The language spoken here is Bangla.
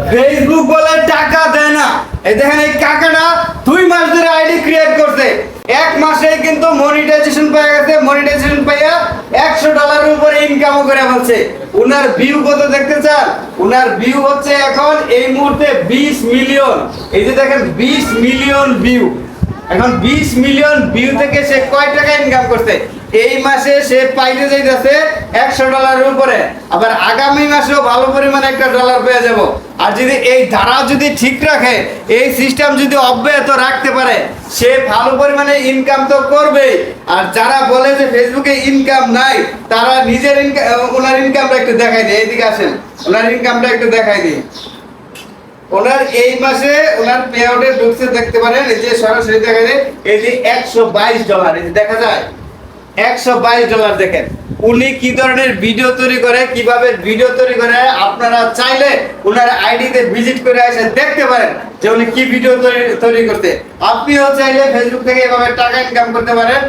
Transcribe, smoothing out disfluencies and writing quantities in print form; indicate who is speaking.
Speaker 1: ফেসবুক বলে টাকা দেয় না। এই দেখেন এই কাকাটা 2 মাস ধরে আইডি ক্রিয়েট করছে, 1 মাসেই কিন্তু মনিটাইজেশন পেয়ে গেছে। মনিটাইজেশন পেয়ে $100 উপরে ইনকামও করে ফেলছে। উনার ভিউ কত দেখতে চান? উনার ভিউ হচ্ছে এখন এই মুহূর্তে 20 মিলিয়ন। এই যে দেখেন 20 মিলিয়ন ভিউ। এখন 20 মিলিয়ন ভিউ থেকে সে কয় টাকা ইনকাম করছে? এই মাসে সে পাইতে যাইতেছে $100 উপরে। আবার আগামী মাসেও ভালো পরিমাণে একটা ডলার পেয়ে যাব। আর যদি এই ধারা যদি ঠিক রাখে, এই সিস্টেম যদি অব্যাহত রাখতে পারে, সে ভালো পরিমাণে ইনকাম তো করবেই। আর যারা বলে যে ফেসবুকে ইনকাম নাই, তারা নিজের ওনার ইনকামটা একটু দেখাই দিই। এইদিকে আসেন, ওনার ইনকামটা একটু দেখাই দিই। ওনার এই মাসে ওনার পে আউটে ঢুকছে, দেখতে পারেন এই যে সরাসরি দেখা যায় এই যে $122। এই যে দেখা যায় $122। দেখেন উনি কি ধরনের ভিডিও তৈরি করে, কিভাবে ভিডিও তৈরি করে। আপনারা চাইলে ওনার আইডিতে ভিজিট করে এসে দেখতে পারেন যে উনি কি ভিডিও তৈরি করতে। আপনিও চাইলে ফেসবুক থেকে এভাবে টাকা ইনকাম করতে পারেন।